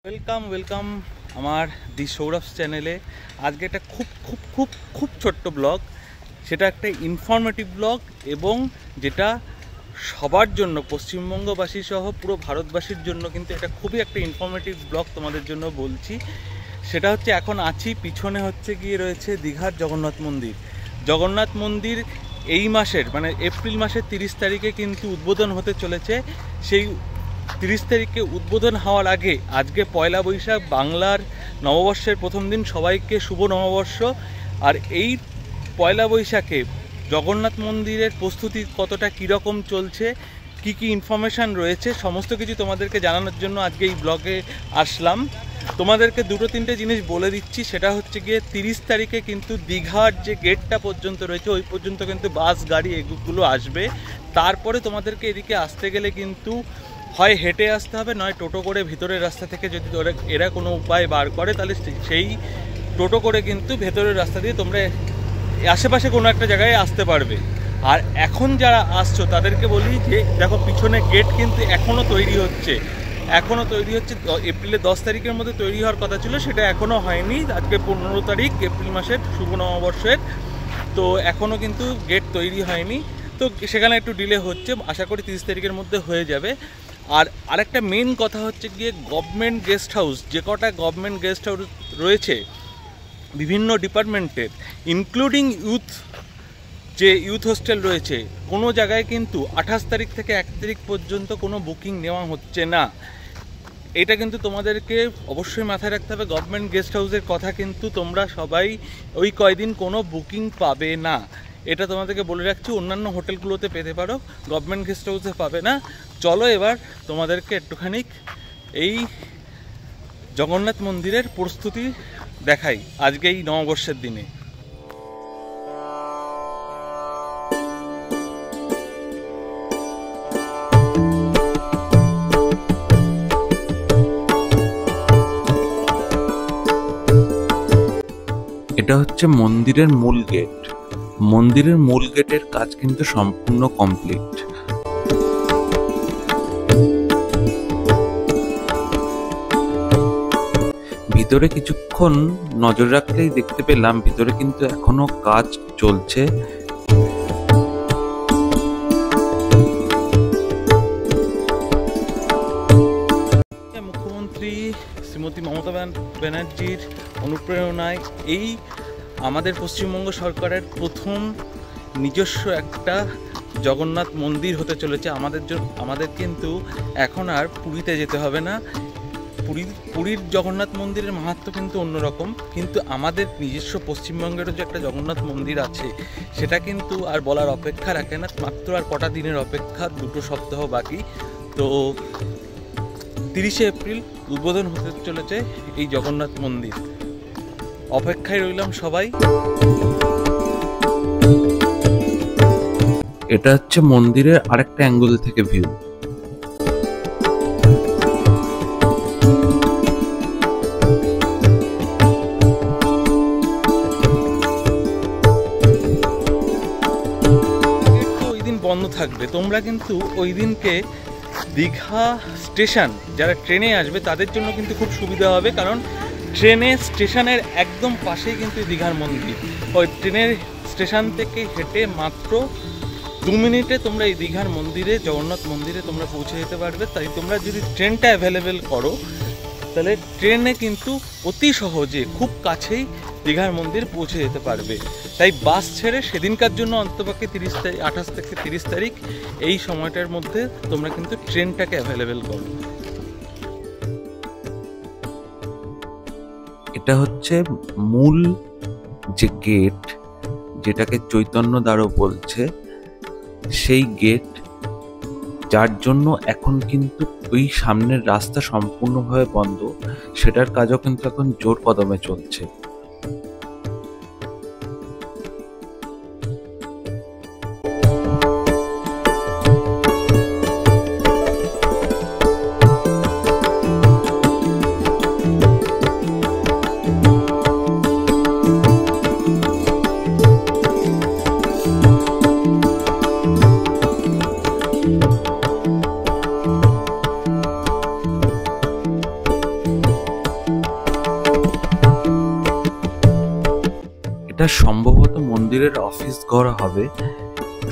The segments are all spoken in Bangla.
ওয়েলকাম আমার দি সৌরভ চ্যানেলে। আজকে একটা খুব খুব খুব খুব ছোট্ট ব্লগ, সেটা একটা ইনফরমেটিভ ব্লগ এবং যেটা সবার জন্য, পশ্চিমবঙ্গবাসী সহ পুরো ভারতবাসীর জন্য কিন্তু এটা খুবই একটা ইনফরমেটিভ ব্লগ তোমাদের জন্য বলছি। সেটা হচ্ছে এখন আছি, পিছনে হচ্ছে গিয়ে রয়েছে দীঘার জগন্নাথ মন্দির এই মাসের মানে এপ্রিল মাসের 30 তারিখে কিন্তু উদ্বোধন হতে চলেছে। সেই 30 তারিখে উদ্বোধন হওয়ার আগে আজকে পয়লা বৈশাখ, বাংলার নববর্ষের প্রথম দিন। সবাইকে শুভ নববর্ষ। আর এই পয়লা বৈশাখে জগন্নাথ মন্দিরের প্রস্তুতি কতটা কীরকম চলছে, কি কি ইনফরমেশান রয়েছে, সমস্ত কিছু তোমাদেরকে জানানোর জন্য আজকে এই ব্লগে আসলাম। তোমাদেরকে দুটো তিনটে জিনিস বলে দিচ্ছি। সেটা হচ্ছে গিয়ে 30 তারিখে কিন্তু দীঘার যে গেটটা পর্যন্ত রয়েছে ওই পর্যন্ত কিন্তু বাস, গাড়ি এগুলো আসবে। তারপরে তোমাদেরকে এদিকে আসতে গেলে কিন্তু হয় হেঁটে আসতে হবে, নয় টোটো করে ভিতরের রাস্তা থেকে যদি এরা কোনো উপায় বার করে তাহলে সেই টোটো করে কিন্তু ভেতরের রাস্তা দিয়ে তোমরা আশেপাশে কোনো একটা জায়গায় আসতে পারবে। আর এখন যারা আসছো তাদেরকে বলি যে দেখো, পিছনে গেট কিন্তু এখনও তৈরি হচ্ছে। এপ্রিলের 10 তারিখের মধ্যে তৈরি হওয়ার কথা ছিল, সেটা এখনও হয়নি। আজকে 15 তারিখ এপ্রিল মাসের, শুভ নববর্ষের। তো এখনও কিন্তু গেট তৈরি হয়নি, তো সেখানে একটু ডিলে হচ্ছে। আশা করি 30 তারিখের মধ্যে হয়ে যাবে। আর আরেকটা মেন কথা হচ্ছে গিয়ে গভর্নমেন্ট গেস্ট হাউস, যে কটা গভর্নমেন্ট গেস্ট হাউস রয়েছে বিভিন্ন ডিপার্টমেন্টের, ইনক্লুডিং ইউথ হোস্টেল রয়েছে, কোনো জায়গায় কিন্তু 28 তারিখ থেকে 1 তারিখ পর্যন্ত কোনো বুকিং নেওয়া হচ্ছে না। এটা কিন্তু তোমাদেরকে অবশ্যই মাথায় রাখতে হবে। গভর্নমেন্ট গেস্ট হাউসের কথা কিন্তু তোমরা সবাই ওই কয়দিন কোনো বুকিং পাবে না, এটা তোমাদেরকে বলে রাখছি। অন্যান্য হোটেলগুলোতে পেতে পারো, গভর্নমেন্ট গেস্ট হাউসে পাবে না। চলো এবার তোমাদেরকে একটুখানি এই জগন্নাথ মন্দিরের প্রস্তুতি দেখাই আজকে এই নববর্ষের দিনে। এটা হচ্ছে মন্দিরের মূল গেট। মন্দিরের মূল গেটের কাজ কিন্তু সম্পূর্ণ কমপ্লিট। ভিতরে কিছুক্ষণ নজর রাখলেই দেখতে পেলাম ভিতরে কিন্তু এখনো কাজ চলছে। মুখ্যমন্ত্রী শ্রীমতী মমতা ব্যানার্জির অনুপ্রেরণায় এই আমাদের পশ্চিমবঙ্গ সরকারের প্রথম নিজস্ব একটা জগন্নাথ মন্দির হতে চলেছে। আমাদের কিন্তু এখন আর পুরীতে যেতে হবে না। পুরীর জগন্নাথ মন্দিরের মাহাত্ম্য কিন্তু অন্যরকম, কিন্তু আমাদের নিজস্ব পশ্চিমবঙ্গেরও যে একটা জগন্নাথ মন্দির আছে সেটা কিন্তু আর বলার অপেক্ষা রাখে না। মাত্র আর কটা দিনের অপেক্ষা, 2 সপ্তাহ বাকি। তো 30শে এপ্রিল উদ্বোধন হতে চলেছে এই জগন্নাথ মন্দির। অপেক্ষায় রইলাম সবাই। এটা হচ্ছে মন্দিরের আরেকটা অ্যাঙ্গেল থেকে ভিউ। ওই দিন বন্ধ থাকবে। তোমরা কিন্তু ওই দিনকে দীঘা স্টেশন, যারা ট্রেনে আসবে তাদের জন্য কিন্তু খুব সুবিধা হবে, কারণ স্টেশনের একদম পাশেই কিন্তু দীঘার মন্দির। ওই ট্রেনের স্টেশন থেকে হেঁটে মাত্র 2 মিনিটে তোমরা এই দীঘার মন্দিরে, জগন্নাথ মন্দিরে তোমরা পৌঁছে যেতে পারবে। তাই তোমরা যদি ট্রেনটা অ্যাভেলেবেল করো তাহলে ট্রেনে কিন্তু অতি সহজে খুব কাছেই দীঘার মন্দির পৌঁছে যেতে পারবে। তাই বাস ছেড়ে সেদিনকার জন্য অন্তপক্ষে 28 থেকে 30 তারিখ এই সময়টার মধ্যে তোমরা কিন্তু ট্রেনটাকে অ্যাভেলেবেল করো। এটা হচ্ছে মূল যে গেট, যেটাকে চৈতন্য দ্বারও বলছে, সেই গেট, যার জন্য এখন কিন্তু ওই সামনের রাস্তা সম্পূর্ণভাবে বন্ধ। সেটার কাজও কিন্তু এখন জোর কদমে চলছে। এটা সম্ভবত মন্দিরের অফিস ঘর হবে,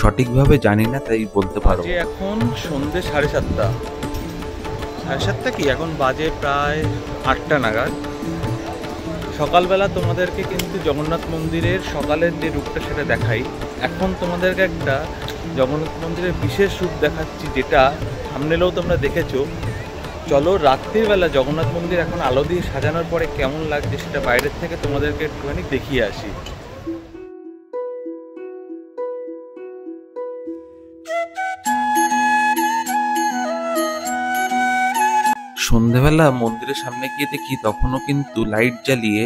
সঠিকভাবে জানি না, তাই বলতে পারবো। যে এখন সন্ধে 7:30, 7:30 কি এখন বাজে প্রায় 8টা নাগাদ। সকালবেলা তোমাদেরকে কিন্তু জগন্নাথ মন্দিরের সকালের যে রূপটা সেটা দেখাই। এখন তোমাদেরকে একটা জগন্নাথ মন্দিরের বিশেষ রূপ দেখাচ্ছি, যেটা থাম্বনেলেও তোমরা দেখেছো। চলো রাত্রির বেলা জগন্নাথ মন্দির এখন আলো দিয়ে সাজানোর পরে কেমন লাগছে সেটা বাইরের থেকে তোমাদেরকে একটুখানি দেখিয়ে আসি। সন্ধেবেলা মন্দিরের সামনে গিয়ে দেখি তখনও কিন্তু লাইট জ্বালিয়ে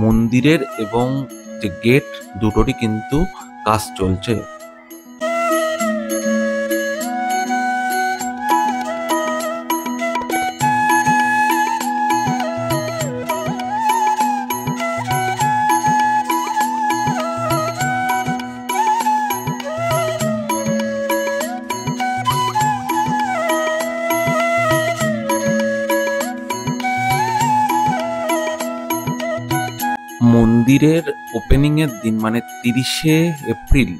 মন্দিরের এবং যে গেট দুটোরই কিন্তু কাজ চলছে। মন্দিরের ওপেনিং এর দিন মানে 30শে এপ্রিল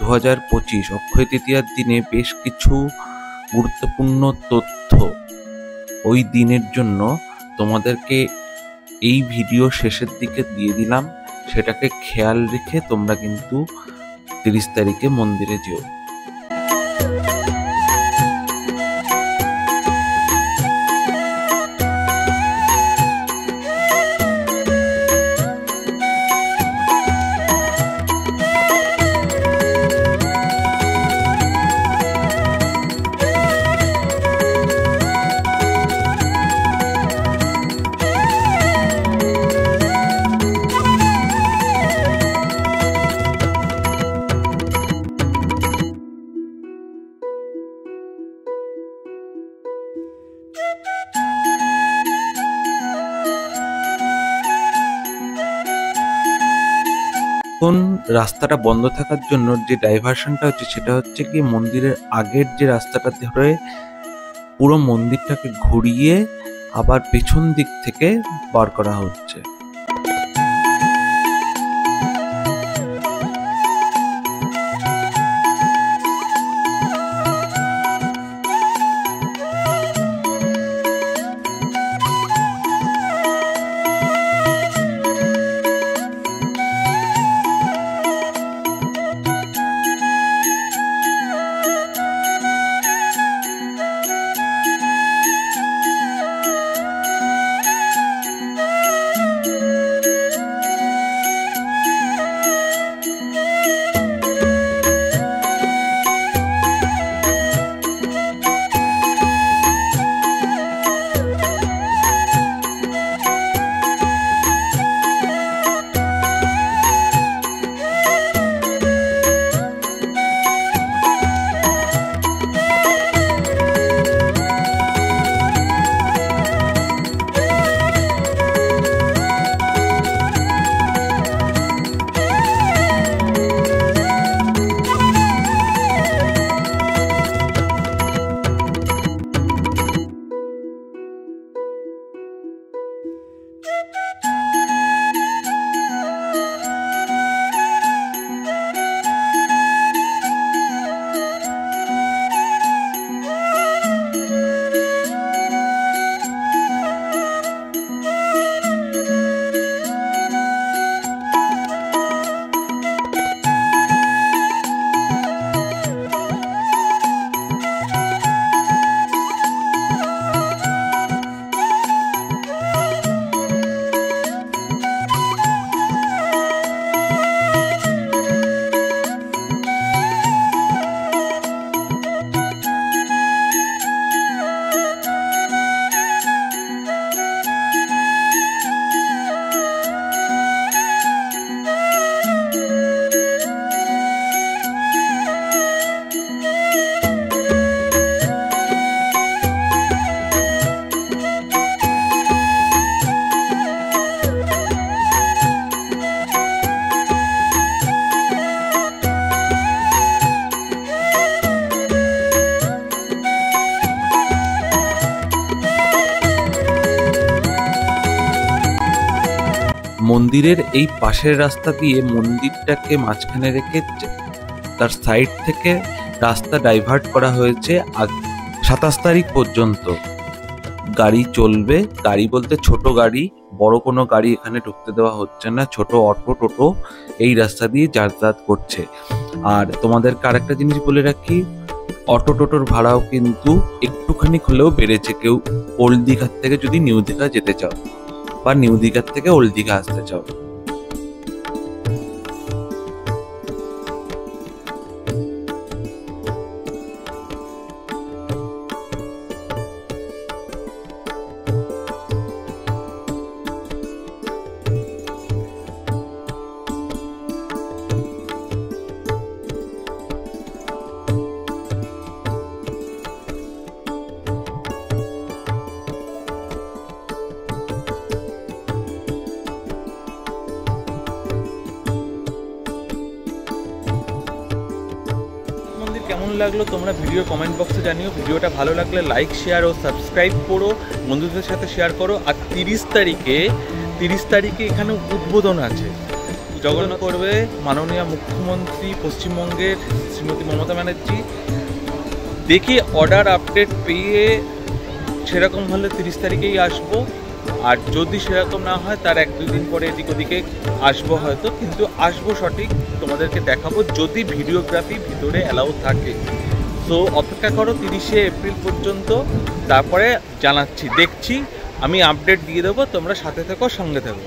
2025 অক্ষয় তৃতীয়ার দিনে বেশ কিছু গুরুত্বপূর্ণ তথ্য ওই দিনের জন্য তোমাদেরকে এই ভিডিও শেষের দিকে দিয়ে দিলাম। সেটাকে খেয়াল রেখে তোমরা কিন্তু 30 তারিখে মন্দিরে যেও। এখন রাস্তাটা বন্ধ থাকার জন্য যে ডাইভারশনটা হচ্ছে সেটা হচ্ছে কি মন্দিরের আগের যে রাস্তাটা ধরে পুরো মন্দিরটাকে ঘুরিয়ে আবার পেছন দিক থেকে বার করা হচ্ছে। মন্দিরের এই পাশের রাস্তা দিয়ে মন্দিরটাকে মাঝখানে রেখে তার সাইড থেকে রাস্তা ডাইভার্ট করা হয়েছে 27 তারিখ পর্যন্ত। গাড়ি চলবে, গাড়ি বলতে ছোট গাড়ি, বড় কোনো গাড়ি এখানে ঢুকতে দেওয়া হচ্ছে না। ছোট অটো টোটো এই রাস্তা দিয়ে যাতায়াত করছে। আর তোমাদেরকে আরেকটা জিনিস বলে রাখি, অটো টোটোর ভাড়াও কিন্তু একটুখানি হলেও বেড়েছে। কেউ ওল্ড দীঘার থেকে যদি নিউ দীঘা যেতে চাও বা নিউ দীঘার থেকে ওল্ড দীঘা আসতে চাও। কেমন লাগলো তোমরা ভিডিও কমেন্ট বক্সে জানিও। ভিডিওটা ভালো লাগলে লাইক শেয়ার ও সাবস্ক্রাইব করো, বন্ধুদের সাথে শেয়ার করো। আর 30 তারিখে এখানে উদ্বোধন আছে, জগন্নাথ করবে মাননীয় মুখ্যমন্ত্রী পশ্চিমবঙ্গের শ্রীমতী মমতা ব্যানার্জি। দেখি অর্ডার আপডেট পেয়ে সেরকম হলে 30 তারিখেই আসবো, আর যদি সেরকম না হয় তার 1-2 দিন পরে এদিক ওদিকে আসবো হয়তো, কিন্তু আসবো সঠিক তোমাদেরকে দেখাবো যদি ভিডিওগ্রাফি ভিতরে অ্যালাউ থাকে। সো অপেক্ষা করো 30শে এপ্রিল পর্যন্ত, তারপরে জানাচ্ছি, দেখছি, আমি আপডেট দিয়ে দেবো, তোমরা সাথে থেকো, সঙ্গে থেকো।